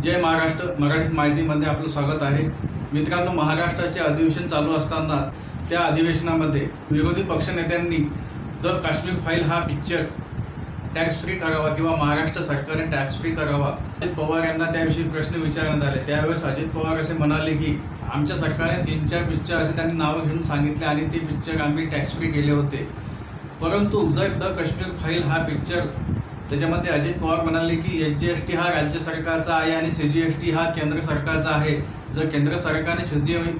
जय महाराष्ट्र मराठीत माहितीमध्ये आपलं स्वागत आहे। मित्रांनो, महाराष्ट्राचे अधिवेशन चालू असताना त्या अधिवेशनामध्ये विरोधी पक्षनेत्यांनी द काश्मीर फाईल हा पिक्चर टॅक्स फ्री करावा किंवा महाराष्ट्र सरकारने टॅक्स फ्री करावा, अजित पवार यांना त्याविषयी प्रश्न विचारण्यात आले। त्यावेळेस अजित पवार असे म्हणाले की आमच्या सरकारने 3-4 पिक्चर असे त्यांनी नावं घेऊन सांगितले आणि ते पिक्चर आम्ही टॅक्स फ्री केले होते। परंतु जर द काश्मीर फाईल हा पिक्चर त्याच्यामध्ये अजित पवार म्हणाले की SGST हा राज्य सरकारचा आहे आणि CGST हा केंद्र सरकारचा आहे। जर केंद्र सरकारने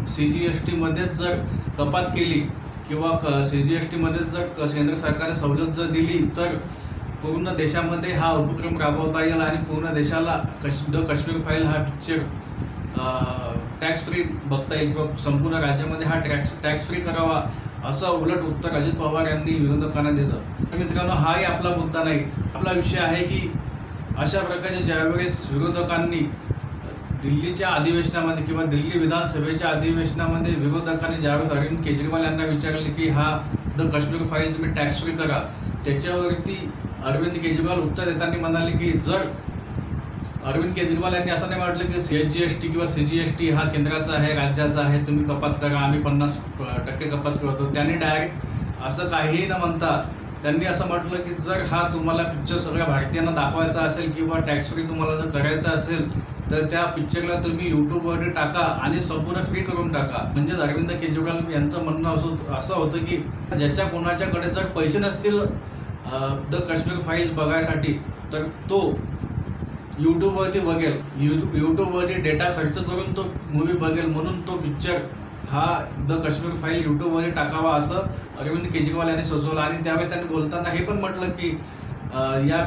CGST मध्ये जर कपात केली किंवा CGST मध्ये जर केंद्र सरकारने सवलत जर दिली तर पूर्ण देशामध्ये हा उपक्रम राबवता येईल आणि पूर्ण देशाला द काश्मीर फाईल हा पिक्चर टॅक्स फ्री बघता येईल किंवा संपूर्ण राज्यामध्ये हा टॅक्स फ्री करावा, असं उलट उत्तर अजित पवार यांनी विरोधकांना दिलं। मित्रांनो, हाही आपला मुद्दा नाही। आपला विषय आहे की अशा प्रकारचे ज्यावेळेस विरोधकांनी दिल्लीच्या अधिवेशनामध्ये किंवा दिल्ली विधानसभेच्या अधिवेशनामध्ये विरोधकांनी ज्यावेळेस अरविंद केजरीवाल यांना विचारले की हा द काश्मीर फाईल तुम्ही टॅक्स फ्री करा, त्याच्यावरती अरविंद केजरीवाल उत्तर देताना म्हणाले की जर अरविंद केजरीवाल यांनी असं नाही म्हटलं की SGST किंवा CGST हा केंद्राचा आहे, राज्याचा आहे, तुम्ही कपात करा, आम्ही 50% कपात करतो। त्यांनी डायरेक्ट असं काहीही न म्हणता त्यांनी असं म्हटलं की जर हा तुम्हाला पिक्चर सगळ्या भारतीयांना दाखवायचा असेल किंवा टॅक्स फ्री तुम्हाला जर करायचा असेल तर त्या पिक्चरला तुम्ही यूट्यूबवर टाका आणि संपूर्ण फ्री करून टाका। म्हणजे अरविंद केजरीवाल यांचं म्हणणं असं होतं की ज्याच्या कोणाच्याकडे जर पैसे नसतील द काश्मीर फाईल बघायसाठी तर तो यूट्यूबवरती बघेल, यूट्यूबवरती डेटा खर्च करून तो मूवी बघेल, म्हणून तो पिक्चर हा द काश्मीर फाईल यूट्यूबवरती टाकावा असं अरविंद केजरीवाल यांनी सुचवलं। आणि त्यावेळेस त्यांनी बोलताना हे पण म्हटलं की या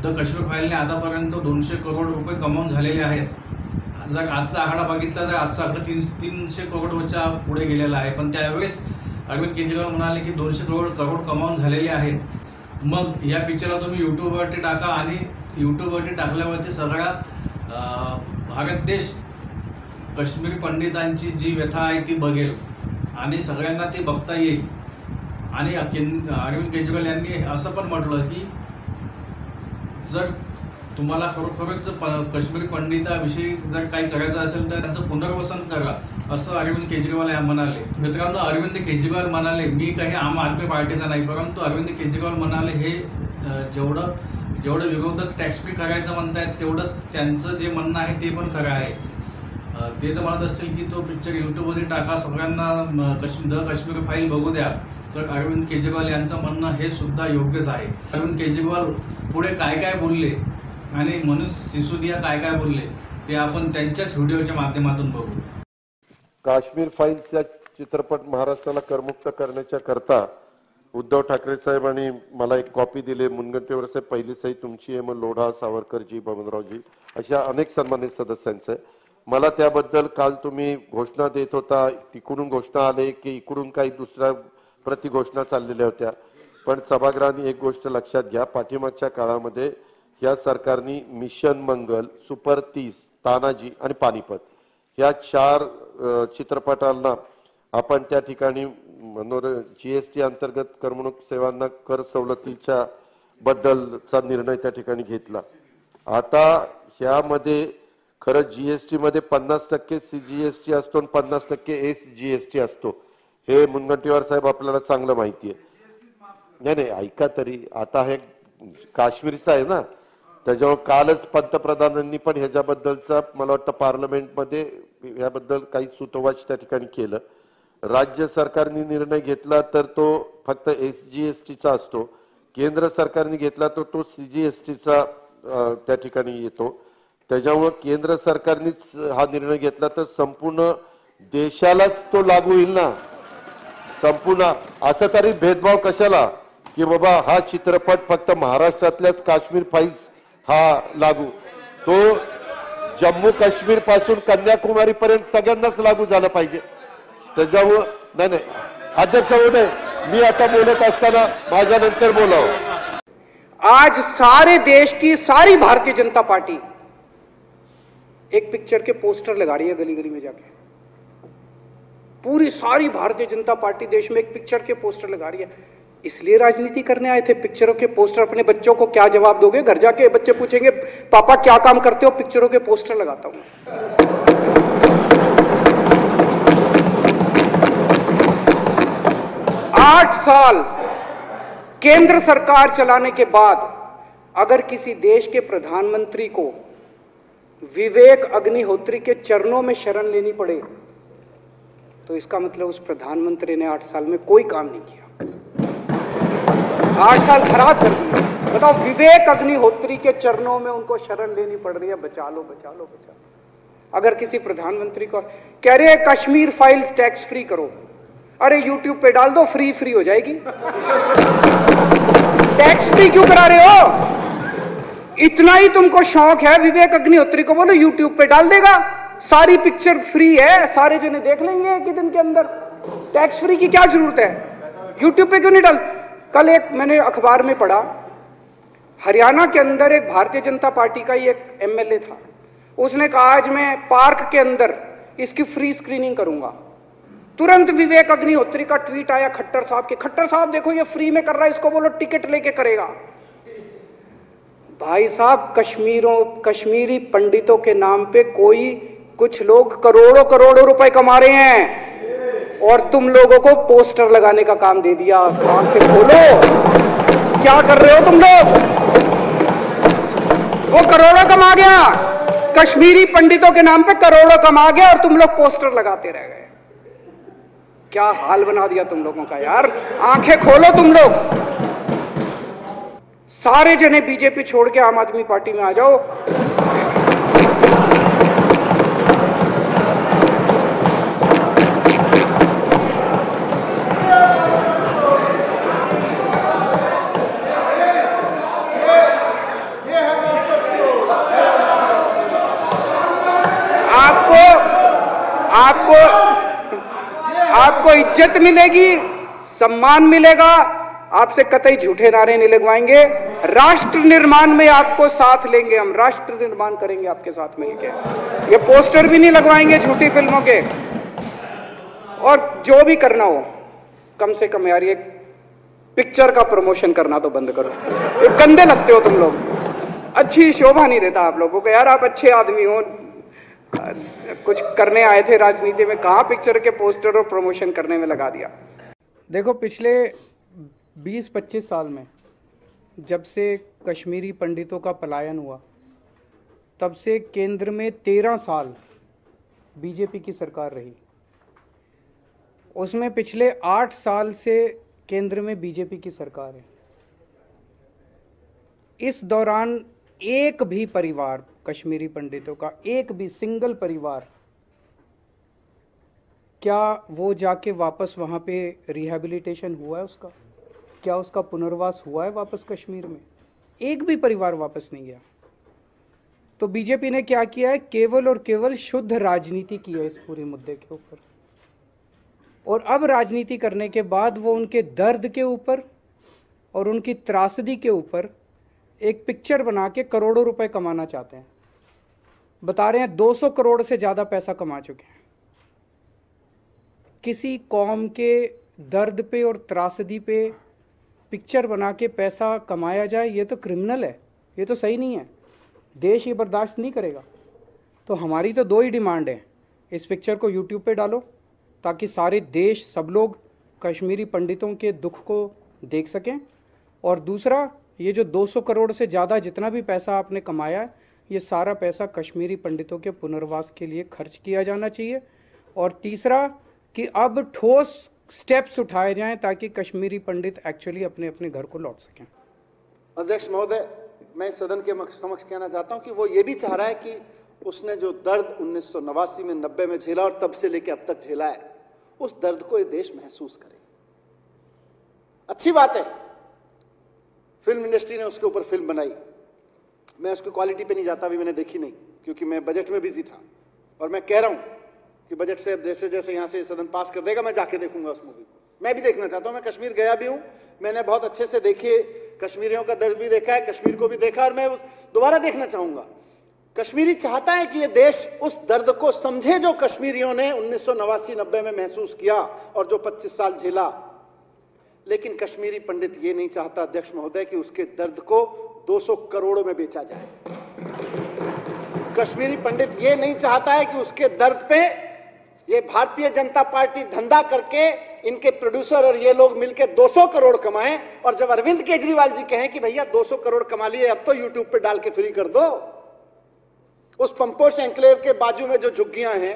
द काश्मीर फाईलने आतापर्यंत 200 करोड रुपये कमावून झालेले आहेत। जर आजचा आकडा बघितला तर आजचा आकडा 300 करोडच्या पुढे गेलेला आहे। पण त्यावेळेस अरविंद केजरीवाल म्हणाले की 200 करोड कमावून झालेले आहेत, मग या पिक्चरला तुम्ही यूट्यूबवरती टाका आणि यूट्यूबवरती टाकल्यावरती सगळा भारत देश काश्मीर पंडितांची जी व्यथा आहे ती बघेल आणि सगळ्यांना ती बघता येईल। आणि अरविंद केजरीवाल यांनी असं पण म्हटलं की जर तुम्हाला खरोखरच काश्मीरी पंडिताविषयी जर काही करायचं असेल तर त्यांचं पुनर्वसन करा, असं अरविंद केजरीवाल म्हणाले। मित्रांनो, अरविंद केजरीवाल म्हणाले मी काही आम आदमी पार्टीचा नाही, परंतु अरविंद केजरीवाल म्हणाले हे जेवढं विरोधक टॅक्स फ्री करायचं म्हणतायत तेवढंच त्यांचं जे म्हणणं आहे ते पण खरं आहे। ते जर म्हणत असतील की तो पिक्चर यूट्यूबवरती टाका, सगळ्यांना द काश्मीर फाईल बघू द्या, तर अरविंद केजरीवाल यांचं म्हणणं हे सुद्धा योग्यच आहे। अरविंद केजरीवाल पुढे काय काय बोलले आणि मनीष सिसोदिया काय काय बोलले ते आपण त्यांच्याच व्हिडिओच्या माध्यमातून बघू। काश्मीर फाईल्स या चित्रपट महाराष्ट्राला करमुक्त करण्याच्या करता उद्धव ठाकरे साहेबांनी मला एक कॉपी दिली। मुनगंटीवार साहेब पहिली सही तुमची आहे, मग लोढा, सावरकरजी, बबनरावजी अशा अनेक सन्मानित सदस्यांचं आहे। मला त्याबद्दल काल तुम्ही घोषणा देत होता, तिकडून घोषणा आले की इकडून काही दुसऱ्या प्रति घोषणा चाललेल्या होत्या, पण सभागृहाने एक गोष्ट लक्षात घ्या, पाठीमागच्या काळामध्ये या सरकारने मिशन मंगल, सुपर 30, तानाजी आणि पानिपत या 4 चित्रपटांना आपण त्या ठिकाणी GST अंतर्गत करमणूक सेवांना कर सवलतीच्या बद्दलचा निर्णय त्या ठिकाणी घेतला। आता ह्यामध्ये खरं GST मध्ये 50% CGST असतो आणि 50% SGST असतो, हे मुनगंटीवार साहेब आपल्याला चांगलं माहिती आहे। नाही ऐका तरी, आता हे काश्मीरचं आहे ना, त्याच्यावर कालच पंतप्रधानांनी पण ह्याच्याबद्दलचा मला वाटतं पार्लमेंटमध्ये याबद्दल काही सूतोवाच त्या ठिकाणी केलं। राज्य सरकारने निर्णय घेतला तर तो फक्त SGSTचा असतो, केंद्र सरकारने घेतला तर तो CGSTचा त्या ठिकाणी येतो। त्याच्यामुळे केंद्र सरकारनेच हा निर्णय घेतला तर संपूर्ण देशालाच तो लागू होईल ना, संपूर्ण। असं तरी भेदभाव कशाला की बाबा हा चित्रपट फक्त महाराष्ट्रातल्याच काश्मीर फाईल्स हा लागू, तो जम्मू काश्मीर पासून कन्याकुमारी पर्यंत सगळ्यांनाच लागू झाला पाहिजे। त्याच्यामुळे नाही अध्यक्ष महोदय, मी आता बोलत असताना माझ्यानंतर बोलावं। आज सारे देश की सारी भारतीय जनता पार्टी एक पिक्चर के पोस्टर लगा रही है गली गली में जाके। पूरी सारी भारतीय जनता पार्टी देश में एक पिक्चर के पोस्टर लगा रही है। इसलिए राजनीति करने आए थे? पिक्चरों के पोस्टर, अपने बच्चों को क्या जवाब दोगे? घर जाके बच्चे पूछेंगे पापा क्या काम करते हो? पिक्चरों के पोस्टर लगाता हूं। 8 साल केंद्र सरकार चलाने के बाद अगर किसी देश के प्रधानमंत्री को विवेक अग्निहोत्री के चरणों में शरण लेनी पड़े तो इसका मतलब उस प्रधानमंत्री ने 8 साल में कोई काम नहीं किया। 8 साल खराब कर दिए। बताओ, विवेक अग्निहोत्री के चरणों में उनको शरण लेनी पड़ रही है, बचा लो बचा लो बचा लो। अगर किसी प्रधानमंत्री को कह रहे हैं कश्मीर फाइल्स टैक्स फ्री करो, अरे यूट्यूब पे डाल दो, फ्री हो जाएगी। टैक्स फ्री क्यों करा रहे हो? इतना ही तुमको शौक है, विवेक अग्निहोत्री को बोलो यूट्यूब पे डाल देगा, सारी पिक्चर फ्री है, सारे जने देख लेंगे एक ही दिन के अंदर। टैक्स फ्री की क्या जरूरत है? यूट्यूब पे क्यों नहीं डाल? कल एक मैंने अखबार में पढ़ा, हरियाणा के अंदर एक भारतीय जनता पार्टी का ही एक एमएलए था, उसने कहा आज मैं पार्क के अंदर इसकी फ्री स्क्रीनिंग करूंगा। तुरंत विवेक अग्निहोत्री का ट्वीट आया खट्टर साहब के, खट्टर साहब देखो ये फ्री में कर रहा है, इसको बोलो टिकट लेके करेगा। भाई साहब, कश्मीरी पंडितों के नाम पे कुछ लोग करोड़ों रुपए कमा रहे हैं और तुम लोगों को पोस्टर लगाने का काम दे दिया। आंखें खोलो, क्या कर रहे हो तुम लोग? वो करोड़ों कमा गया, कश्मीरी पंडितों के नाम पे करोड़ों कमा गया और तुम लोग पोस्टर लगाते रह गए। क्या हाल बना दिया तुम लोगों का यार। आंखें खोलो तुम लोग, सारे जने बीजेपी छोड़ के आम आदमी पार्टी में आ जाओ। आपको इज्जत मिलेगी, सम्मान मिलेगा, आपसे कतई झूठे नारे नहीं लगवाएंगे। राष्ट्र निर्माण में आपको साथ लेंगे, हम राष्ट्र निर्माण करेंगे आपके साथ मिलकर। ये पोस्टर भी नहीं लगवाएंगे झूठी फिल्मों के। और जो भी करना हो, कम से कम यार ये पिक्चर का प्रमोशन करना तो बंद करो। ये गंदे लगते हो तुम लोग, अच्छी शोभा नहीं देता आप लोगों को यार। आप अच्छे आदमी हो, कुछ करने आए थे राजनीति में, कहां पिक्चर के पोस्टर और प्रमोशन करने में लगा दिया। देखो, पिछले 20-25 साल में जब से कश्मीरी पंडितों का पलायन हुआ, तब से केंद्र में 13 साल बीजेपी की सरकार रही। उसमें पिछले 8 साल से केंद्र में बीजेपी की सरकार है। इस दौरान एक भी परिवार, कश्मीरी पंडितों का एक भी सिंगल परिवार, क्या वो जाके वापस वहाँ पे रिहैबिलिटेशन हुआ है उसका? क्या उसका पुनर्वास हुआ है वापस कश्मीर में? एक भी परिवार वापस नहीं गया। तो बीजेपी ने क्या किया है? केवल और केवल शुद्ध राजनीति की है इस पूरे मुद्दे के ऊपर। और अब राजनीति करने के बाद वो उनके दर्द के ऊपर और उनकी त्रासदी के ऊपर एक पिक्चर बना के करोड़ों रुपए कमाना चाहते हैं। बता रहे हैं 200 करोड़ से ज़्यादा पैसा कमा चुके हैं। किसी कौम के दर्द पे और त्रासदी पे पिक्चर बना के पैसा कमाया जाए, ये तो क्रिमिनल है, ये तो सही नहीं है। देश ये बर्दाश्त नहीं करेगा। तो हमारी तो 2 ही डिमांड है, इस पिक्चर को यूट्यूब पे डालो ताकि सारे देश, सब लोग कश्मीरी पंडितों के दुख को देख सकें, और दूसरा, ये जो 200 करोड़ से ज़्यादा जितना भी पैसा आपने कमाया है, ये सारा पैसा कश्मीरी पंडितों के पुनर्वास के लिए खर्च किया जाना चाहिए। और तीसरा कि अब ठोस स्टेप्स उठाए जाएं ताकि कश्मीरी पंडित एक्चुअली अपने अपने घर को लौट सकें। अध्यक्ष महोदय, मैं सदन के समक्ष कहना चाहता हूं कि वो ये भी चाह रहा है कि उसने जो दर्द 1989 में 90 में झेला और तब से लेकर अब तक झेला है, उस दर्द को ये देश महसूस करे। अच्छी बात है, फिल्म इंडस्ट्री ने उसके ऊपर फिल्म बनाई। मैं उसकी क्वालिटी पे नहीं जाता, अभी मैंने देखी नहीं क्योंकि मैं बजट में बिजी था। और मैं कह रहा हूं कि बजट से अब जैसे जैसे यहां से सदन पास कर देगा, मैं जाके देखूंगा उस मूवी को। मैं भी देखना चाहता हूं, मैं कश्मीर गया भी हूं, मैंने बहुत अच्छे से देखे, कश्मीरियों का दर्द भी देखा है, कश्मीर को भी देखा, और मैं दोबारा देखना चाहूंगा। कश्मीरी चाहता है कि ये देश उस दर्द को समझे जो कश्मीरियों ने 1989-90 में महसूस किया और जो 25 साल झेला। लेकिन कश्मीरी पंडित ये नहीं चाहता अध्यक्ष महोदय कि उसके दर्द को 200 करोड़ में बेचा जाए। कश्मीरी पंडित ये नहीं चाहता है कि उसके दर्द पे ये भारतीय जनता पार्टी धंधा करके इनके प्रोड्यूसर और ये लोग मिलकर 200 करोड़ कमाएं, और जब अरविंद केजरीवाल जी कहें कि भैया 200 करोड़ कमा लिए, अब तो यूट्यूब पे डाल के फ्री कर दो। उस पंपोश एन्क्लेव के बाजू में जो झुग्गियां हैं,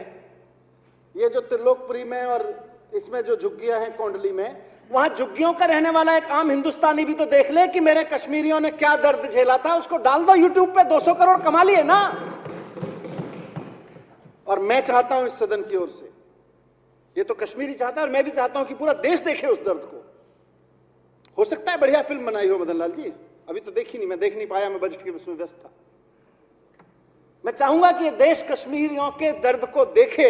ये जो त्रिलोकपुरी में और इसमें जो झुग्गियां हैं कोंडली में, वहां झुग्गियों का रहने वाला एक आम हिंदुस्तानी भी तो देख ले कि मेरे कश्मीरियों ने क्या दर्द झेला था, उसको डाल दो यूट्यूब पे, 200 करोड़ कमा लिए ना। और मैं चाहता हूं इस सदन की ओर से, ये तो कश्मीरी चाहता है और मैं भी चाहता हूं कि पूरा देश देखे उस दर्द को। हो सकता है बढ़िया फिल्म बनाई हो मदन लाल जी, अभी तो देखी नहीं, मैं देख नहीं पाया, मैं बजट की उसमें व्यस्त था। मैं चाहूंगा कि ये देश कश्मीरियों के दर्द को देखे,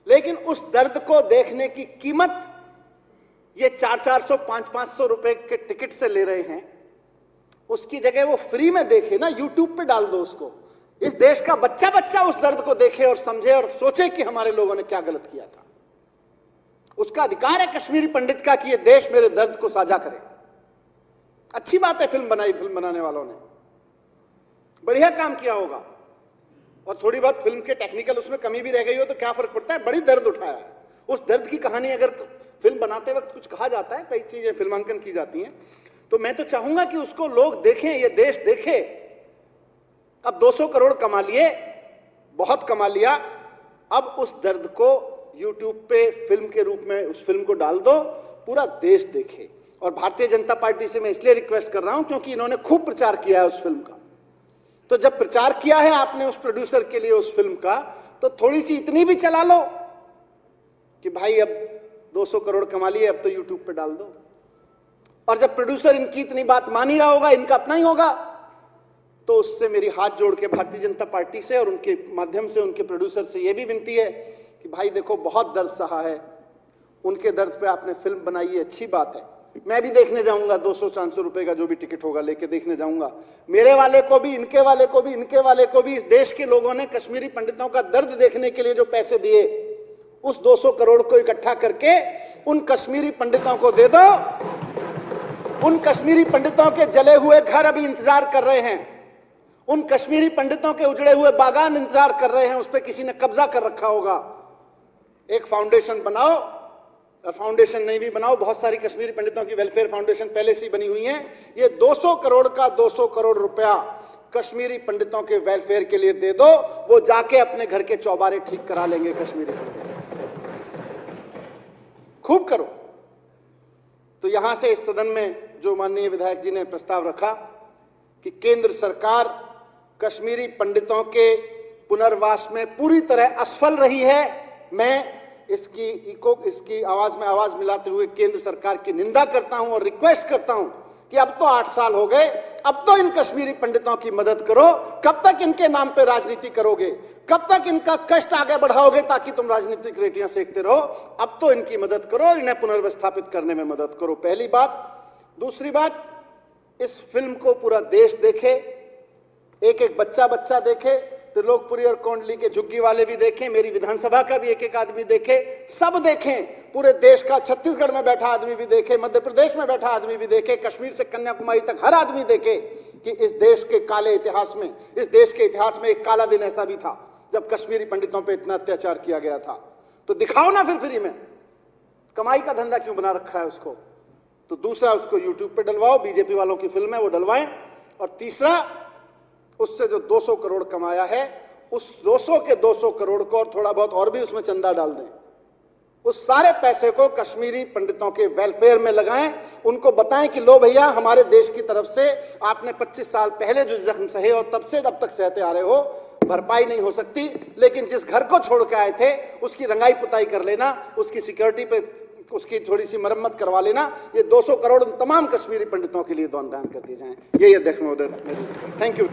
लेकिन उस दर्द को देखने की कीमत ये 400-400, 500-500 रुपए के टिकट से ले रहे हैं, उसकी जगह वो फ्री में देखे ना, यूट्यूब पे डाल दो उसको। इस देश का बच्चा बच्चा उस दर्द को देखे और समझे और सोचे कि हमारे लोगों ने क्या गलत किया था। उसका अधिकार है कश्मीरी पंडित का कि ये देश मेरे दर्द को साझा करे। अच्छी बात है फिल्म बनाई, फिल्म बनाने वालों ने बढ़िया काम किया होगा, और थोड़ी बहुत फिल्म के टेक्निकल उसमें कमी भी रह गई हो तो क्या फर्क पड़ता है, बड़ी दर्द उठाया है। उस दर्द की कहानी अगर फिल्म बनाते वक्त कुछ कहा जाता है, कई चीजें फिल्मांकन की जाती हैं, तो मैं तो चाहूंगा कि उसको लोग देखें, ये देश देखे। अब 200 करोड़ कमा लिए, बहुत कमा लिया, अब उस दर्द को यूट्यूब पे फिल्म के रूप में उस फिल्म को डाल दो, पूरा देश देखे। और भारतीय जनता पार्टी से मैं इसलिए रिक्वेस्ट कर रहा हूं क्योंकि इन्होंने खूब प्रचार किया है उस फिल्म का। तो जब प्रचार किया है आपने उस प्रोड्यूसर के लिए उस फिल्म का, तो थोड़ी सी इतनी भी चला लो कि भाई अब 200 करोड़ कमा लिए, अब तो यूट्यूब पे डाल दो। और जब प्रोड्यूसर इनकी इतनी बात मान ही रहा होगा, इनका अपना ही होगा, तो उससे मेरी हाथ जोड़ के भारतीय जनता पार्टी से और उनके माध्यम से उनके प्रोड्यूसर से यह भी विनती है कि भाई देखो बहुत दर्द सहा है, उनके दर्द पे आपने फिल्म बनाई है, अच्छी बात है, मैं भी देखने जाऊंगा, 200-400 रुपए का जो भी टिकट होगा लेके देखने जाऊंगा। मेरे वाले को भी, इनके वाले को भी, इनके वाले को भी, इस देश के लोगों ने कश्मीरी पंडितों का दर्द देखने के लिए जो पैसे दिए, उस 200 करोड़ को इकट्ठा करके उन कश्मीरी पंडितों को दे दो। उन कश्मीरी पंडितों के जले हुए घर अभी इंतजार कर रहे हैं, उन कश्मीरी पंडितों के उजड़े हुए बागान इंतजार कर रहे हैं, उस पर किसी ने कब्जा कर रखा होगा। एक फाउंडेशन बनाओ, और फाउंडेशन नहीं भी बनाओ, बहुत सारी कश्मीरी पंडितों की वेलफेयर फाउंडेशन पहले से ही बनी हुई है। ये 200 करोड़ का 200 करोड़ रुपया कश्मीरी पंडितों के वेलफेयर के लिए दे दो, वो जाके अपने घर के चौबारे ठीक करा लेंगे कश्मीरी पंडित। खूब करो। तो यहां से इस सदन में जो माननीय विधायक जी ने प्रस्ताव रखा कि केंद्र सरकार कश्मीरी पंडितों के पुनर्वास में पूरी तरह असफल रही है, मैं इसकी आवाज में आवाज मिलाते हुए केंद्र सरकार की निंदा करता हूं और रिक्वेस्ट करता हूं कि अब तो 8 साल हो गए, अब तो इन कश्मीरी पंडितों की मदद करो। कब तक इनके नाम पे राजनीति करोगे, कब तक इनका कष्ट आगे बढ़ाओगे ताकि तुम राजनीतिक रेटियां सेकते रहो? अब तो इनकी मदद करो और इन्हें पुनर्विस्थापित करने में मदद करो, पहली बात। दूसरी बात, इस फिल्म को पूरा देश देखे, एक एक बच्चा बच्चा देखे, त्रिलोकपुरी और कोंडली के झुग्गी वाले भी देखें, मेरी विधानसभा का भी एक एक आदमी देखे, सब देखें, पूरे देश का, छत्तीसगढ़ में बैठा आदमी भी देखे, मध्य प्रदेश में बैठा आदमी भी देखे, कश्मीर से कन्याकुमारी तक हर आदमी देखे कि इस देश के काले इतिहास में, इस देश के इतिहास में एक काला दिन ऐसा भी था जब कश्मीरी पंडितों पर इतना अत्याचार किया गया था। तो दिखाओ ना फिर फ्री में, कमाई का धंधा क्यों बना रखा है उसको? तो दूसरा, उसको यूट्यूब पे डलवाओ, बीजेपी वालों की फिल्म है वो डलवाएं। और तीसरा, उससे जो 200 करोड़ कमाया है, उस 200 के 200 करोड़ को और थोड़ा बहुत और भी उसमें चंदा डाल दें, उस सारे पैसे को कश्मीरी पंडितों के वेलफेयर में लगाएं। उनको बताएं कि लो भैया, हमारे देश की तरफ से आपने 25 साल पहले जो जख्म सहे और तब से अब तक सहते आ रहे हो, भरपाई नहीं हो सकती, लेकिन जिस घर को छोड़ के आए थे उसकी रंगाई पुताई कर लेना, उसकी सिक्योरिटी पे उसकी थोड़ी सी मरम्मत करवा लेना। ये 200 करोड़ तमाम कश्मीरी पंडितों के लिए दान कर दिए जाएं। ये अध्यक्ष महोदय, थैंक यू।